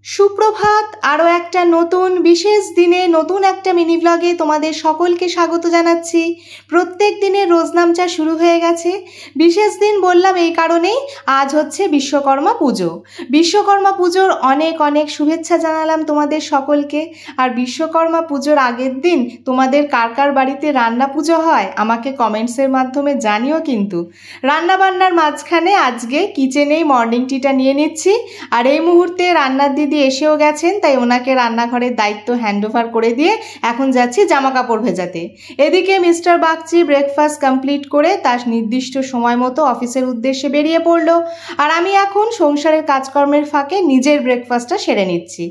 সুপ্রভাত। আরও একটা নতুন বিশেষ দিনে নতুন একটা মিনি ব্লগে তোমাদের সকলকে স্বাগত জানাচ্ছি। প্রত্যেক দিনের রোজনামচা শুরু হয়ে গেছে। বিশেষ দিন বললাম এই কারণেই, আজ হচ্ছে বিশ্বকর্মা পুজো। বিশ্বকর্মা পুজোর অনেক অনেক শুভেচ্ছা জানালাম তোমাদের সকলকে। আর বিশ্বকর্মা পুজোর আগের দিন তোমাদের কার কার বাড়িতে রান্না পুজো হয় আমাকে কমেন্টসের মাধ্যমে জানিও। কিন্তু রান্নাবান্নার মাঝখানে আজকে কিচেনেই মর্নিং টিটা নিয়ে নিচ্ছি। আর এই মুহূর্তে রান্নার দিদি এসেও গেছেন, তাই ওনাকে রান্নাঘরের দায়িত্ব হ্যান্ডওভার করে দিয়ে এখন যাচ্ছি জামা কাপড় ভেজাতে। এদিকে মিস্টার বাগচি ব্রেকফাস্ট কমপ্লিট করে তার নির্দিষ্ট সময় মতো অফিসের উদ্দেশ্যে বেরিয়ে পড়লো। আর আমি এখন সংসারের কাজকর্মের ফাঁকে নিজের ব্রেকফাস্টটা সেরে নিচ্ছি।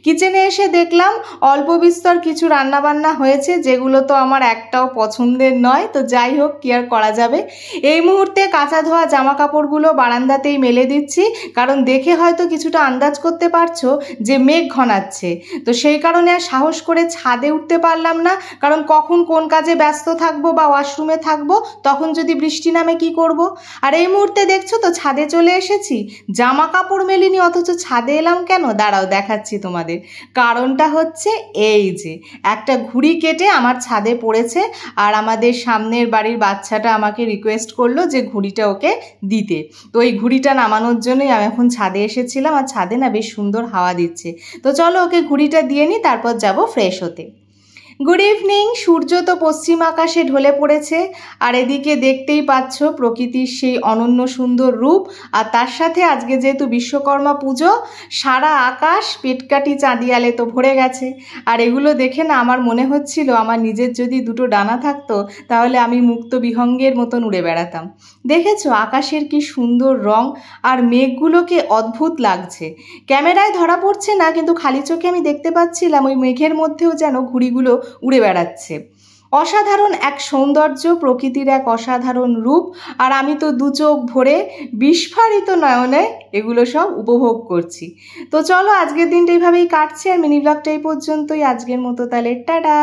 কিচেনে এসে দেখলাম অল্প বিস্তর কিছু রান্নাবান্না হয়েছে, যেগুলো তো আমার একটাও পছন্দের নয়। তো যাই হোক, কি আর করা যাবে। এই মুহূর্তে কাঁচা ধোয়া জামা কাপড়গুলো বারান্দাতেই মেলে দিচ্ছি, কারণ দেখে হয়তো কিছুটা আন্দাজ করতে পারছো যে মেঘ ঘনাচ্ছে। তো সেই কারণে আর সাহস করে ছাদে উঠতে পারলাম না, কারণ কখন কোন কাজে ব্যস্ত থাকবো বা ওয়াশরুমে থাকবো, তখন যদি বৃষ্টি নামে কি করব। আর এই মুহূর্তে দেখছো তো ছাদে চলে এসেছি, জামা কাপড় মেলিনি, অথচ ছাদে এলাম কেন দাঁড়াও দেখাচ্ছি তোমাদের। কারণটা হচ্ছে এই যে একটা ঘুড়ি কেটে আমার ছাদে পড়েছে, আর আমাদের সামনের বাড়ির বাচ্চাটা আমাকে রিকোয়েস্ট করলো যে ঘুড়িটা ওকে দিতে। তো ওই ঘুড়িটা নামানোর জন্যই আমি এখন ছাদে এসেছিলাম। আর ছাদে না বেশ সুন্দর হাওয়া দিচ্ছে। তো চলো ওকে ঘুড়িটা দিয়ে নিই, তারপর যাব ফ্রেশ হতে। Good evening. সূর্য তো পশ্চিম আকাশে ঢলে পড়েছে, আর এদিকে দেখতেই পাচ্ছ প্রকৃতির সেই অনন্য সুন্দর রূপ। আর তার সাথে আজকে যেহেতু বিশ্বকর্মা পুজো, সারা আকাশ পেটকাটি চাঁদিয়ালে তো ভরে গেছে। আর এগুলো দেখে না আমার মনে হচ্ছিল আমার নিজের যদি দুটো ডানা থাকতো, তাহলে আমি মুক্ত বিহঙ্গের মতন উড়ে বেড়াতাম। দেখেছো আকাশের কি সুন্দর রং, আর মেঘগুলোকে অদ্ভুত লাগছে। ক্যামেরায় ধরা পড়ছে না, কিন্তু খালি চোখে আমি দেখতে পাচ্ছিলাম ওই মেঘের মধ্যেও যেন ঘুড়িগুলো উড়ে বেড়াচ্ছে। অসাধারণ এক সৌন্দর্য, প্রকৃতির এক অসাধারণ রূপ। আর আমি তো দু চোখ ভরে বিস্ফারিত নয়নে এগুলো সব উপভোগ করছি। তো চলো আজকের দিনটা এইভাবেই কাটছে, আর মিনি ব্লগটা এই পর্যন্তই আজকের মতো। তাহলে টাটা।